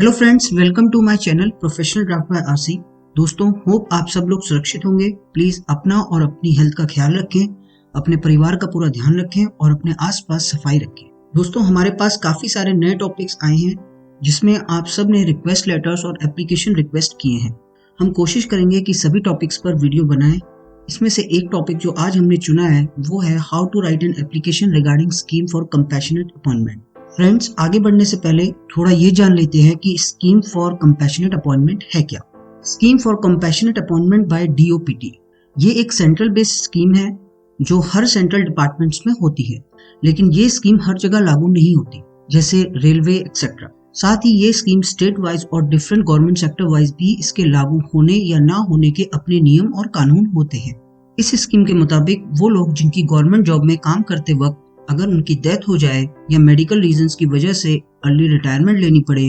Hello friends, welcome to my channel professional draft by RC. दोस्तों, होप आप सब लोग सुरक्षित होंगे। प्लीज अपना और अपनी हेल्थ का ख्याल रखें, अपने परिवार का पूरा ध्यान रखें और अपने आसपास सफाई रखें। दोस्तों, हमारे पास काफी सारे नए टॉपिक्स आए हैं जिसमें आप सब ने रिक्वेस्ट लेटर्स और एप्लीकेशन रिक्वेस्ट किए हैं। हम कोशिश करेंगे कि सभी टॉपिक्स पर वीडियो बनाएं। इसमें से एक टॉपिक जो आज हमने चुना है वो है how to write an application regarding scheme for compassionate appointment. Friends, आगे बढ़ने से पहले थोड़ा ये जान लेते हैं कि स्कीम फॉर कंपैशनेट अपॉइंटमेंट है क्या। Scheme for compassionate appointment bye DOPT ये एक सेंट्रल बेस्ड स्कीम है जो हर सेंट्रल डिपार्टमेंट्स में होती है, लेकिन ये स्कीम हर जगह लागू नहीं होती, जैसे रेलवे एक्सेट्रा। साथ ही ये स्कीम स्टेट वाइज और डिफरेंट गवर्नमेंट सेक्टर वाइज भी इसके लागू होने या ना होने के अपने नियम और कानून होते हैं। इस स्कीम के मुताबिक वो लोग जिनकी गवर्नमेंट जॉब में काम करते वक्त अगर उनकी डेथ हो जाए या मेडिकल रीजंस की वजह से अर्ली रिटायरमेंट लेनी पड़े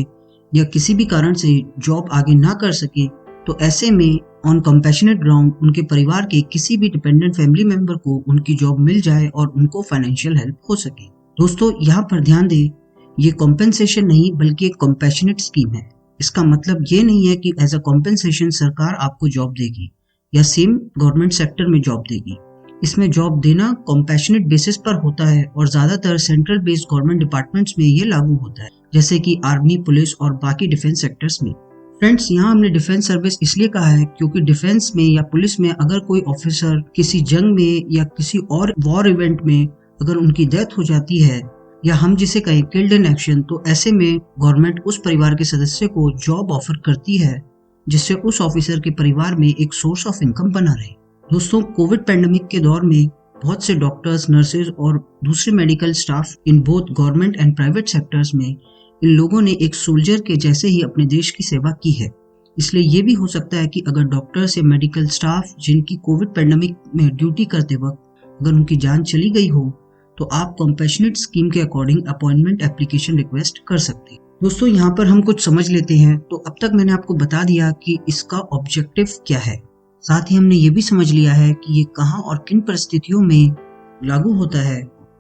या किसी भी कारण से जॉब आगे ना कर सके, तो ऐसे में ऑन कंपैशनेट ग्राउंड उनके परिवार के किसी भी डिपेंडेंट फैमिली मेंबर को उनकी जॉब मिल जाए और उनको फाइनेंशियल हेल्प हो सके। दोस्तों, यहाँ पर ध्यान दें, ये कॉम्पेंसेशन नहीं बल्कि एक कंपैशनेट स्कीम है। इसका मतलब ये नहीं है कि एज अ कॉम्पेंसेशन सरकार आपको जॉब देगी या सेम गवर्नमेंट सेक्टर में जॉब देगी। इसमें जॉब देना कॉम्पैशनेट बेसिस पर होता है और ज्यादातर सेंट्रल बेस्ड गवर्नमेंट डिपार्टमेंट्स में ये लागू होता है, जैसे कि आर्मी, पुलिस और बाकी डिफेंस सेक्टर्स में। फ्रेंड्स, यहाँ हमने डिफेंस सर्विस इसलिए कहा है क्योंकि डिफेंस में या पुलिस में अगर कोई ऑफिसर किसी जंग में या किसी और वॉर इवेंट में अगर उनकी डेथ हो जाती है या हम जिसे कहें किल्ड इन एक्शन, तो ऐसे में गवर्नमेंट उस परिवार के सदस्य को जॉब ऑफर करती है जिससे उस ऑफिसर के परिवार में एक सोर्स ऑफ इनकम बना रहे। दोस्तों, कोविड पैंडेमिक के दौर में बहुत से डॉक्टर्स, नर्सेज और दूसरे medical staff in both government and private sectors में इन लोगों ने एक सोल्जर के जैसे ही अपने देश की सेवा की है। इसलिए ये भी हो सकता है कि अगर डॉक्टर्स या मेडिकल स्टाफ जिनकी कोविड पैंडेमिक में ड्यूटी करते वक्त अगर उनकी जान चली गई हो, तो आप कंपैशनेट स्कीम के अकॉर्डिंग अपॉइंटमेंट एप्लीकेशन रिक्वेस्ट कर सकते हैं। दोस्तों, यहाँ पर हम कुछ समझ लेते हैं। तो अब तक मैंने आपको बता दिया कि इसका ऑब्जेक्टिव क्या है, साथ ही हमने ये भी समझ लिया है कि ये कहाँ और किन परिस्थितियों में लागू होता है।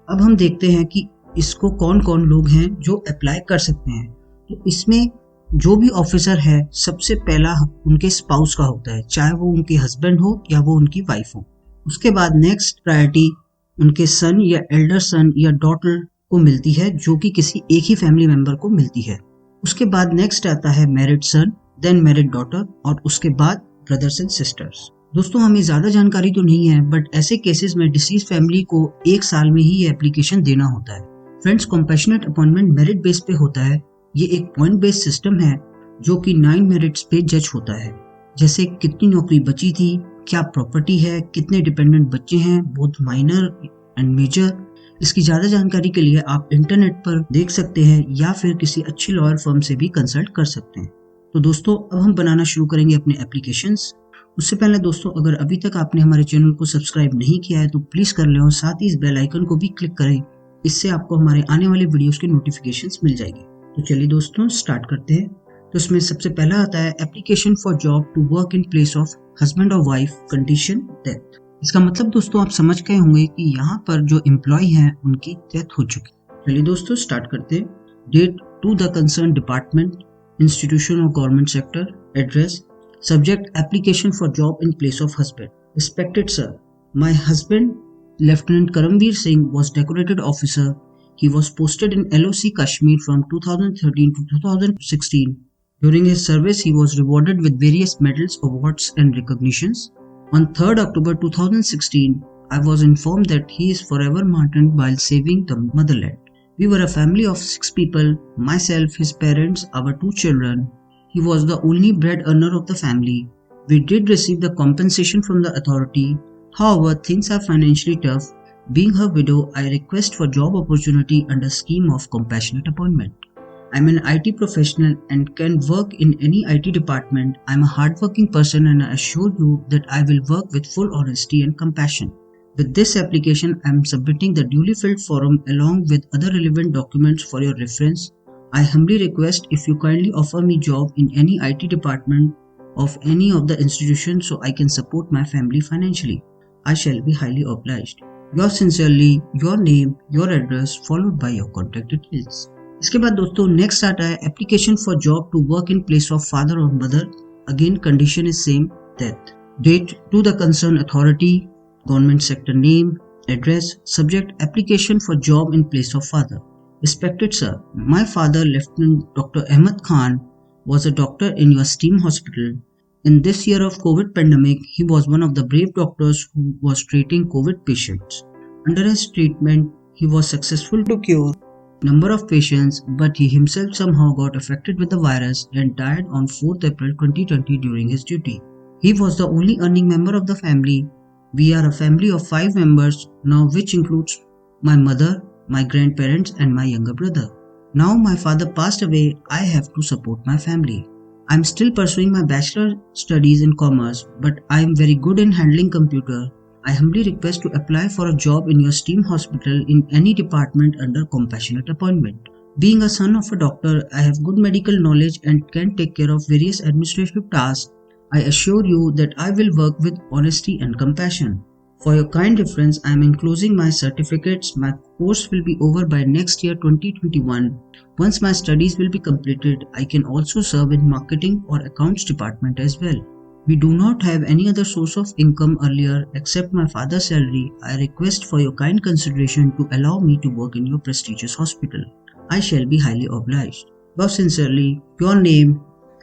अब हम देखते हैं कि इसको कौन कौन लोग हैं जो अप्लाई कर सकते हैं। तो इसमें जो भी ऑफिसर है, सबसे पहला उनके स्पाउस का होता है, चाहे वो उनके हस्बैंड हो या वो उनकी वाइफ हो। उसके बाद नेक्स्ट प्रायोरिटी उनके सन या एल्डर सन या डॉटर को मिलती है, जो कि किसी एक ही फैमिली मेंबर को मिलती है। उसके बाद नेक्स्ट आता है मैरिड सन, देन मैरिड डॉटर और उसके बाद ब्रदर्स एंड सिस्टर्स। दोस्तों, हमें ज्यादा जानकारी तो नहीं है, बट ऐसे केसेस में डिसीज फैमिली को 1 साल में ही ये एप्लीकेशन देना होता है। Friends, compassionate appointment merit base पे होता है। ये एक पॉइंट बेस्ड सिस्टम है जो कि 9 मेरिट्स पे जज होता है, जैसे कितनी नौकरी बची थी, क्या प्रॉपर्टी है, कितने डिपेंडेंट बच्चे हैं, बोथ माइनर एंड मेजर। इसकी ज्यादा जानकारी के लिए आप इंटरनेट पर देख सकते हैं या फिर किसी अच्छी लॉयर फर्म से भी कंसल्ट कर सकते हैं। तो दोस्तों, अब हम बनाना शुरू करेंगे अपने एप्लीकेशंस। उससे पहले दोस्तों, अगर अभी तक आपने हमारे चैनल को सब्सक्राइब नहीं किया है तो प्लीज कर लें और साथ ही इस बेल आइकन को भी क्लिक करें। इससे आपको हमारे आने वाले वीडियोस के नोटिफिकेशंस मिल जाएगी। तो चलिए दोस्तों, स्टार्ट करते हैं। तो इसमें सबसे पहला आता है application for job to work in place of husband और वाइफ कंडीशन डेथ। इसका मतलब दोस्तों आप समझ गए होंगे कि यहाँ पर जो एम्प्लॉय है उनकी डेथ हो चुकी। चलिए दोस्तों, स्टार्ट करते हैं। Date to the concern department, institution or government sector, address, subject application for job in place of husband. Respected sir, my husband Lieutenant Karamveer Singh was decorated officer. He was posted in LOC Kashmir from 2013 to 2016. During his service, he was rewarded with various medals, awards and recognitions. On 3rd October 2016, I was informed that he is forever martyred while saving the motherland. We were a family of 6 people, myself, his parents, our 2 children. He was the only bread earner of the family. We did receive the compensation from the authority. However, things are financially tough. Being her widow, I request for job opportunity under scheme of compassionate appointment. I'm an IT professional and can work in any IT department. I'm a hardworking person and I assure you that I will work with full honesty and compassion. With this application, I am submitting the duly filled form along with other relevant documents for your reference. I humbly request if you kindly offer me job in any IT department of any of the institutions so I can support my family financially. I shall be highly obliged. Yours sincerely, your name, your address, followed by your contact details. इसके बाद दोस्तों next आता है application for job to work in place of father और mother. Again condition is same, death. Date to the concern authority, government sector name, address, subject application for job in place of father. Respected sir, my father, Lieutenant Dr. Ahmed Khan, was a doctor in your STEAM hospital. In this year of COVID pandemic, he was one of the brave doctors who was treating COVID patients. Under his treatment, he was successful to cure number of patients, but he himself somehow got affected with the virus and died on 4th April 2020 during his duty. He was the only earning member of the family. We are a family of 5 members now, which includes my mother, my grandparents, and my younger brother. Now my father passed away, I have to support my family. I am still pursuing my bachelor studies in commerce, but I am very good in handling computer. I humbly request to apply for a job in your STEAM hospital in any department under compassionate appointment. Being a son of a doctor, I have good medical knowledge and can take care of various administrative tasks. I assure you that I will work with honesty and compassion. For your kind reference, I am enclosing my certificates. My course will be over by next year 2021. Once my studies will be completed, I can also serve in marketing or accounts department as well. We do not have any other source of income earlier except my father's salary. I request for your kind consideration to allow me to work in your prestigious hospital. I shall be highly obliged. Yours sincerely, your name,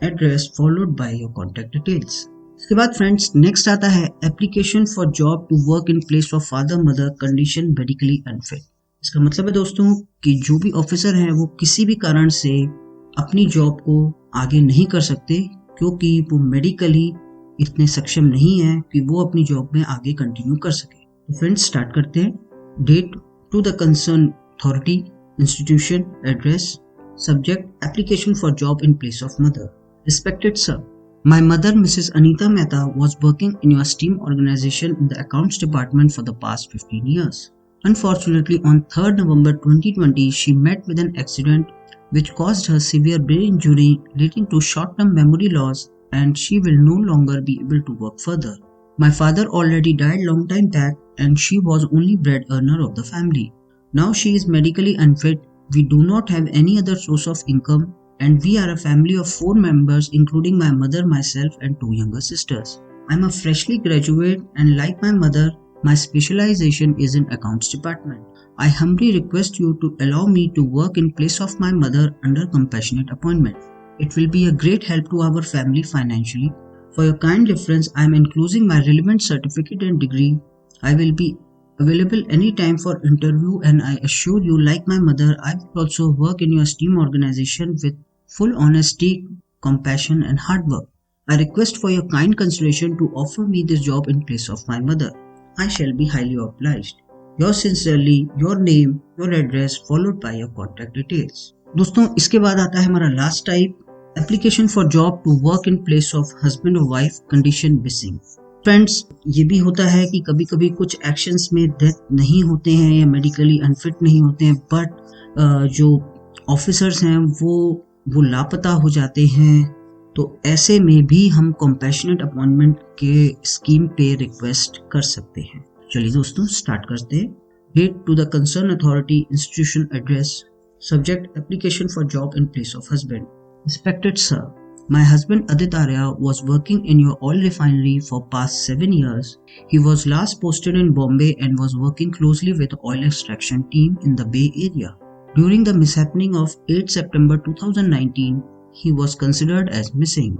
address followed by your contact details. इसके बाद friends next आता है application for job to work in place of father mother, condition medically unfit. इसका मतलब है दोस्तों कि जो भी ऑफिसर हैं वो किसी भी कारण से अपनी जॉब को आगे नहीं कर सकते क्योंकि वो मेडिकली इतने सक्षम नहीं है कि वो अपनी जॉब में आगे कंटिन्यू कर सके। तो फ्रेंड्स स्टार्ट करते हैं। Date to the concern authority, institution, address, subject application for job in place of mother. Respected sir, my mother, Mrs. Anita Mehta, was working in your STEAM organization in the accounts department for the past 15 years. Unfortunately, on 3rd November 2020, she met with an accident which caused her severe brain injury leading to short-term memory loss, and she will no longer be able to work further. My father already died long time back and she was only bread earner of the family. Now she is medically unfit. We do not have any other source of income, and we are a family of 4 members including my mother, myself, and 2 younger sisters. I am a freshly graduate and like my mother, my specialization is in accounts department. I humbly request you to allow me to work in place of my mother under compassionate appointment. It will be a great help to our family financially. For your kind reference, I am enclosing my relevant certificate and degree. I will be available anytime for interview, and I assure you, like my mother, I will also work in your STEAM organization with full honesty, compassion, and hard work. I request for your kind consideration to offer me this job in place of my mother. I shall be highly obliged. Yours sincerely, your name, your address, followed by your contact details. दोस्तों इसके बाद आता है हमारा last type, application for job to work in place of husband और wife, condition missing. Friends ये भी होता है कि कभी कभी कुछ एक्शंस में डेथ नहीं होते हैं या मेडिकली अनफिट नहीं होते हैं, बट जो ऑफिसर्स हैं वो लापता हो जाते हैं। तो ऐसे में भी हम कंपैशनेट अपॉइंटमेंट के स्कीम पे रिक्वेस्ट कर सकते हैं। चलिए दोस्तों स्टार्ट करते हैं। Date to the concern authority, institution, address, subject application for job in place of husband. Respected sir, my husband Adit Arya was working in your oil refinery for past 7 years. He was last posted in Bombay and was working closely with oil extraction team in the Bay Area. During the mishappening of 8 September 2019, he was considered as missing.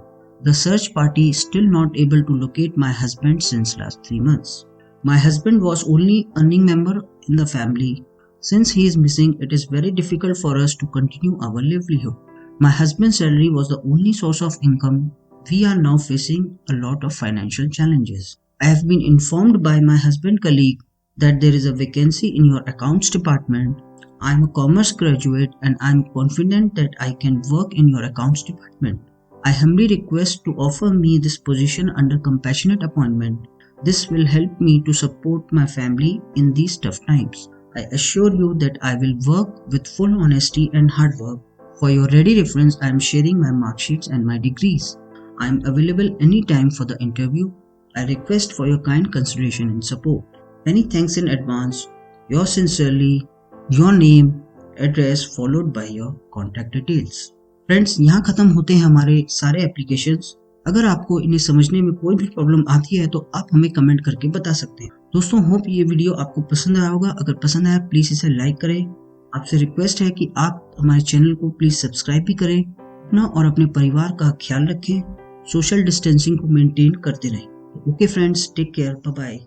The search party is still not able to locate my husband since last 3 months. My husband was only earning member in the family. Since he is missing, it is very difficult for us to continue our livelihood. My husband's salary was the only source of income. We are now facing a lot of financial challenges. I have been informed by my husband's colleague that there is a vacancy in your accounts department. I am a commerce graduate and I am confident that I can work in your accounts department. I humbly request to offer me this position under compassionate appointment. This will help me to support my family in these tough times. I assure you that I will work with full honesty and hard work. For your ready reference, I am sharing my mark sheets and my degrees. I am available anytime for the interview. I request for your kind consideration and support. Many thanks in advance. Yours sincerely, your name, address followed by your contact details. Friends, यहाँ खत्म होते हैं हमारे सारे applications. अगर आपको इन्हें समझने में कोई भी प्रॉब्लम आती है तो आप हमें कमेंट करके बता सकते हैं। दोस्तों, होप ये वीडियो आपको पसंद आया होगा। अगर पसंद आया प्लीज इसे लाइक करें। आपसे रिक्वेस्ट है कि आप हमारे चैनल को प्लीज सब्सक्राइब भी करें। अपना और अपने परिवार का ख्याल रखें। सोशल डिस्टेंसिंग को मेंटेन करते रहें। Okay friends, take care, bye bye.